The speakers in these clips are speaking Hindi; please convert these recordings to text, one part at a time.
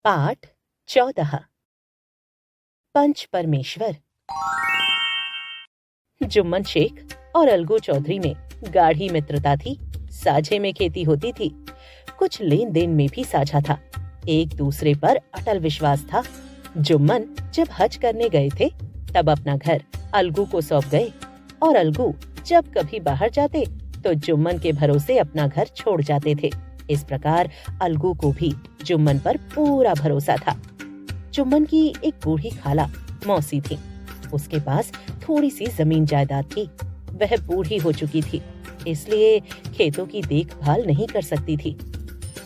पाठ 14। पंच परमेश्वर। जुम्मन शेख और अलगू चौधरी में गाढ़ी मित्रता थी। साझे में खेती होती थी, कुछ लेन देन में भी साझा था। एक दूसरे पर अटल विश्वास था। जुम्मन जब हज करने गए थे तब अपना घर अलगू को सौंप गए और अलगू जब कभी बाहर जाते तो जुम्मन के भरोसे अपना घर छोड़ जाते थे। इस प्रकार अलगू को भी जुम्मन पर पूरा भरोसा था। जुम्मन की एक बूढ़ी खाला मौसी थी। उसके पास थोड़ी सी जमीन जायदाद थी। वह बूढ़ी हो चुकी थी, इसलिए खेतों की देखभाल नहीं कर सकती थी।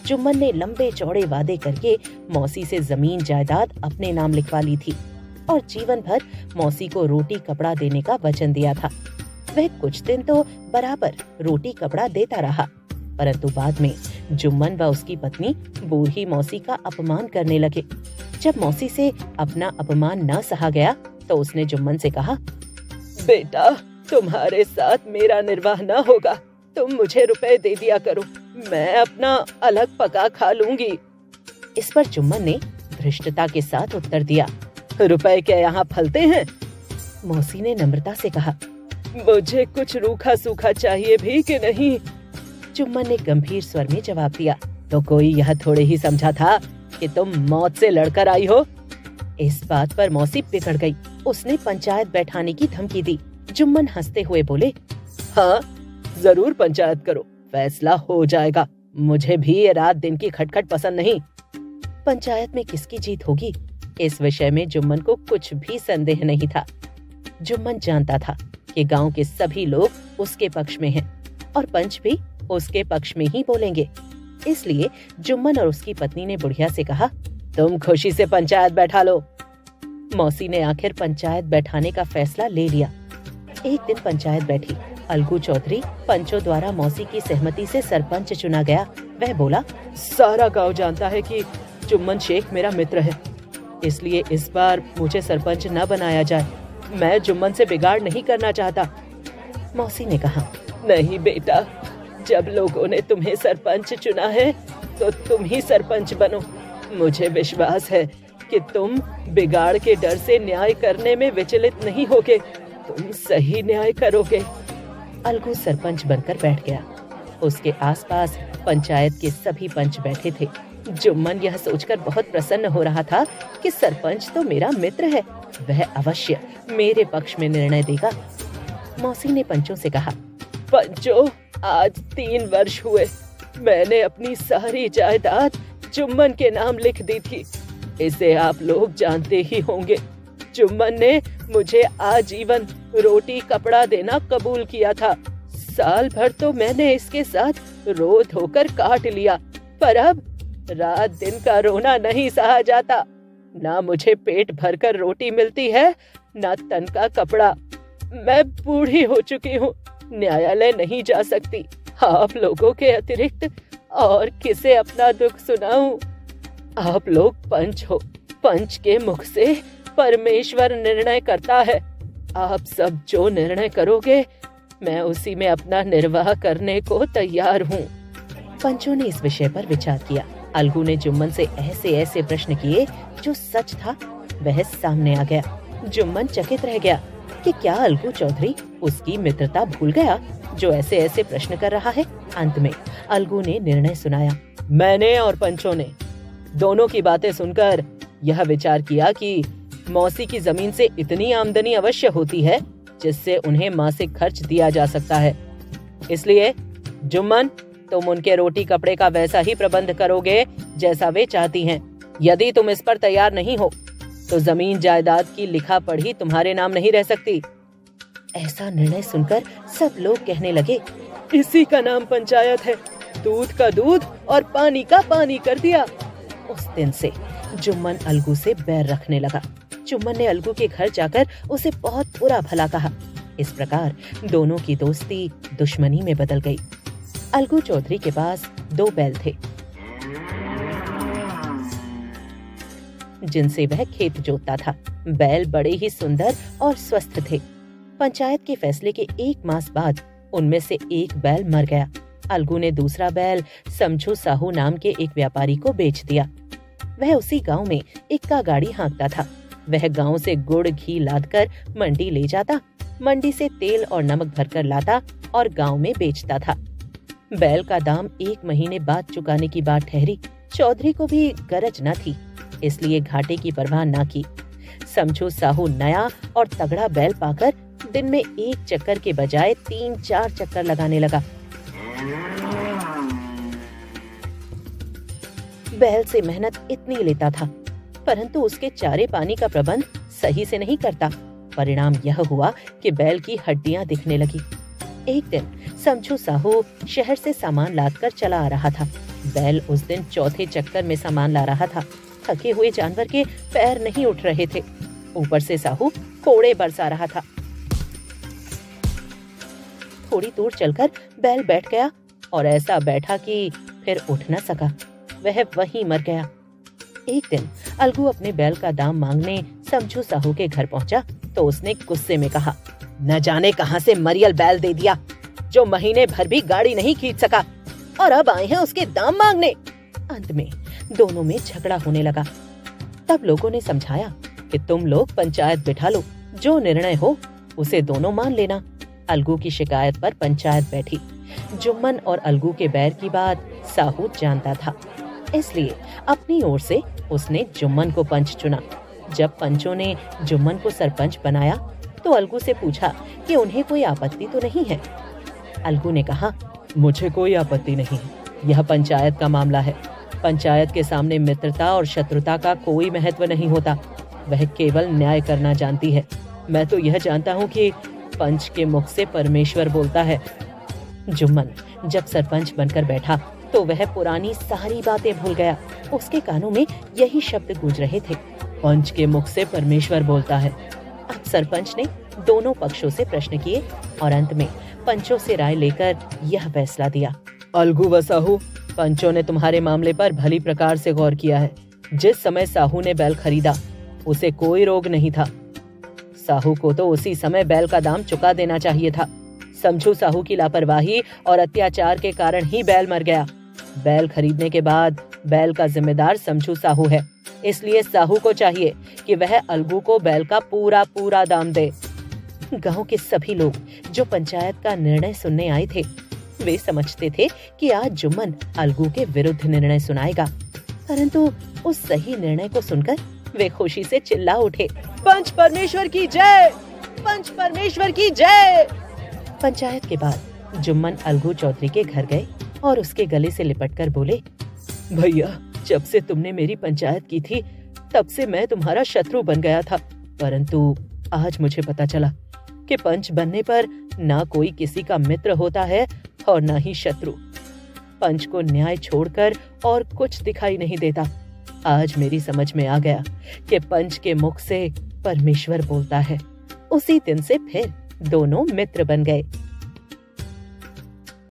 जुम्मन ने लंबे चौड़े वादे करके मौसी से जमीन जायदाद अपने नाम लिखवा ली थी और जीवन भर मौसी को रोटी कपड़ा देने का वचन दिया था। वह कुछ दिन तो बराबर रोटी कपड़ा देता रहा, परंतु बाद में जुम्मन व उसकी पत्नी बूढ़ी मौसी का अपमान करने लगे। जब मौसी से अपना अपमान न सहा गया तो उसने जुम्मन से कहा, बेटा, तुम्हारे साथ मेरा निर्वाह न होगा। तुम मुझे रुपए दे दिया करो, मैं अपना अलग पका खा लूंगी। इस पर जुम्मन ने धृष्टता के साथ उत्तर दिया, रुपए क्या यहाँ फलते हैं? मौसी ने नम्रता से कहा, मुझे कुछ रूखा सूखा चाहिए भी कि नहीं? जुम्मन ने गंभीर स्वर में जवाब दिया, तो कोई यह थोड़े ही समझा था कि तुम मौत से लड़कर आई हो। इस बात पर मौसी बिगड़ गई। उसने पंचायत बैठाने की धमकी दी। जुम्मन हंसते हुए बोले, हाँ, जरूर पंचायत करो, फैसला हो जाएगा। मुझे भी ये रात दिन की खटखट पसंद नहीं। पंचायत में किसकी जीत होगी, इस विषय में जुम्मन को कुछ भी संदेह नहीं था। जुम्मन जानता था कि गांव के सभी लोग उसके पक्ष में हैं और पंच भी उसके पक्ष में ही बोलेंगे। इसलिए जुम्मन और उसकी पत्नी ने बुढ़िया से कहा, तुम खुशी से पंचायत बैठा लो। मौसी ने आखिर पंचायत बैठाने का फैसला ले लिया। एक दिन पंचायत बैठी। अलगू चौधरी पंचों द्वारा मौसी की सहमति से सरपंच चुना गया। वह बोला, सारा गांव जानता है कि जुम्मन शेख मेरा मित्र है, इसलिए इस बार मुझे सरपंच न बनाया जाए। मैं जुम्मन से बिगाड़ नहीं करना चाहता। मौसी ने कहा, नहीं बेटा, जब लोगों ने तुम्हें सरपंच चुना है तो तुम ही सरपंच बनो। मुझे विश्वास है कि तुम बिगाड़ के डर से न्याय करने में विचलित नहीं होगे, तुम सही न्याय करोगे। अलगू सरपंच बनकर बैठ गया। उसके आसपास पंचायत के सभी पंच बैठे थे। जुम्मन यह सोचकर बहुत प्रसन्न हो रहा था कि सरपंच तो मेरा मित्र है, वह अवश्य मेरे पक्ष में निर्णय देगा। मौसी ने पंचों से कहा, पंचों, आज 3 वर्ष हुए मैंने अपनी सारी जायदाद जुम्मन के नाम लिख दी थी। इसे आप लोग जानते ही होंगे। जुम्मन ने मुझे आजीवन रोटी कपड़ा देना कबूल किया था। साल भर तो मैंने इसके साथ रो धोकर काट लिया, पर अब रात दिन का रोना नहीं सहा जाता। ना मुझे पेट भरकर रोटी मिलती है, ना तन का कपड़ा। मैं बूढ़ी हो चुकी हूँ, न्यायालय नहीं जा सकती। आप लोगों के अतिरिक्त और किसे अपना दुख सुनाऊं? आप लोग पंच हो, पंच के मुख से परमेश्वर निर्णय करता है। आप सब जो निर्णय करोगे मैं उसी में अपना निर्वाह करने को तैयार हूँ। पंचों ने इस विषय पर विचार किया। अलगू ने जुम्मन से ऐसे ऐसे प्रश्न किए जो सच था वह सामने आ गया। जुम्मन चकित रह गया कि क्या अलगू चौधरी उसकी मित्रता भूल गया जो ऐसे ऐसे प्रश्न कर रहा है। अंत में अलगू ने निर्णय सुनाया, मैंने और पंचों ने दोनों की बातें सुनकर यह विचार किया कि मौसी की जमीन से इतनी आमदनी अवश्य होती है जिससे उन्हें मासिक खर्च दिया जा सकता है। इसलिए जुम्मन, तुम उनके रोटी कपड़े का वैसा ही प्रबंध करोगे जैसा वे चाहती हैं। यदि तुम इस पर तैयार नहीं हो तो जमीन जायदाद की लिखा पढ़ी तुम्हारे नाम नहीं रह सकती। ऐसा निर्णय सुनकर सब लोग कहने लगे, इसी का नाम पंचायत है। दूध का दूध और पानी का पानी कर दिया। उस दिन से जुम्मन अलगू से बैर रखने लगा। जुम्मन ने अलगू के घर जाकर उसे बहुत बुरा भला कहा। इस प्रकार दोनों की दोस्ती दुश्मनी में बदल गई। अलगू चौधरी के पास 2 बैल थे जिनसे वह खेत जोतता था। बैल बड़े ही सुंदर और स्वस्थ थे। पंचायत के फैसले के 1 मास बाद उनमें से एक बैल मर गया। अलगू ने दूसरा बैल समझू साहू नाम के एक व्यापारी को बेच दिया। वह उसी गांव में इक्का गाड़ी हाँकता था। वह गांव से गुड़ घी लादकर मंडी ले जाता, मंडी से तेल और नमक भरकर लाता और गांव में बेचता था। बैल का दाम 1 महीने बाद चुकाने की बात ठहरी। चौधरी को भी गरज न थी, इसलिए घाटे की परवाह न की। समझू साहू नया और तगड़ा बैल पाकर दिन में 1 चक्कर के बजाय 3-4 चक्कर लगाने लगा। बैल से मेहनत इतनी लेता था, परंतु उसके चारे पानी का प्रबंध सही से नहीं करता। परिणाम यह हुआ कि बैल की हड्डियां दिखने लगी। एक दिन समझू साहू शहर से सामान लादकर चला आ रहा था। बैल उस दिन चौथे चक्कर में सामान ला रहा था। थके हुए जानवर के पैर नहीं उठ रहे थे, ऊपर से साहू कोड़े बरसा रहा था। थोड़ी दूर चलकर बैल बैठ गया और ऐसा बैठा कि फिर उठ न सका। वह वहीं मर गया। एक दिन अलगू अपने बैल का दाम मांगने समझू साहू के घर पहुंचा तो उसने गुस्से में कहा, न जाने कहां से मरियल बैल दे दिया, जो महीने भर भी गाड़ी नहीं खींच सका, और अब आए हैं उसके दाम मांगने। अंत में दोनों में झगड़ा होने लगा। तब लोगों ने समझाया कि तुम लोग पंचायत बिठा लो, जो निर्णय हो उसे दोनों मान लेना। अलगू की शिकायत पर पंचायत बैठी। जुम्मन और अलगू के बैर की बात साहू जानता था, इसलिए अपनी ओर से उसने जुम्मन को पंच चुना। जब पंचों ने जुम्मन को सरपंच बनाया तो अलगू से पूछा कि उन्हें कोई आपत्ति तो नहीं है। अलगू ने कहा, मुझे कोई आपत्ति नहीं, यह पंचायत का मामला है। पंचायत के सामने मित्रता और शत्रुता का कोई महत्व नहीं होता, वह केवल न्याय करना जानती है। मैं तो यह जानता हूँ कि पंच के मुख से परमेश्वर बोलता है। जुम्मन जब सरपंच बनकर बैठा तो वह पुरानी सारी बातें भूल गया। उसके कानों में यही शब्द गूंज रहे थे, पंच के मुख से परमेश्वर बोलता है। अब सरपंच ने दोनों पक्षों से प्रश्न किए और अंत में पंचों से राय लेकर यह फैसला दिया, अलगू व साहू, पंचों ने तुम्हारे मामले पर भली प्रकार से गौर किया है। जिस समय साहू ने बैल खरीदा उसे कोई रोग नहीं था। साहू को तो उसी समय बैल का दाम चुका देना चाहिए था। समझू साहू की लापरवाही और अत्याचार के कारण ही बैल मर गया। बैल खरीदने के बाद बैल का जिम्मेदार समझू साहू है, इसलिए साहू को चाहिए कि वह अलगू को बैल का पूरा दाम दे। गांव के सभी लोग जो पंचायत का निर्णय सुनने आए थे, वे समझते थे कि आज जुम्मन अलगू के विरुद्ध निर्णय सुनाएगा, परंतु उस सही निर्णय को सुनकर वे खुशी से चिल्ला उठे, पंच परमेश्वर की जय, पंच परमेश्वर की जय। पंचायत के बाद जुम्मन अलगू चौधरी के घर गए और उसके गले से लिपटकर बोले, भैया, जब से तुमने मेरी पंचायत की थी तब से मैं तुम्हारा शत्रु बन गया था, परंतु आज मुझे पता चला कि पंच बनने पर ना कोई किसी का मित्र होता है और ना ही शत्रु। पंच को न्याय छोड़कर और कुछ दिखाई नहीं देता। आज मेरी समझ में आ गया कि पंच के मुख से परमेश्वर बोलता है। उसी दिन से फिर दोनों मित्र बन गए।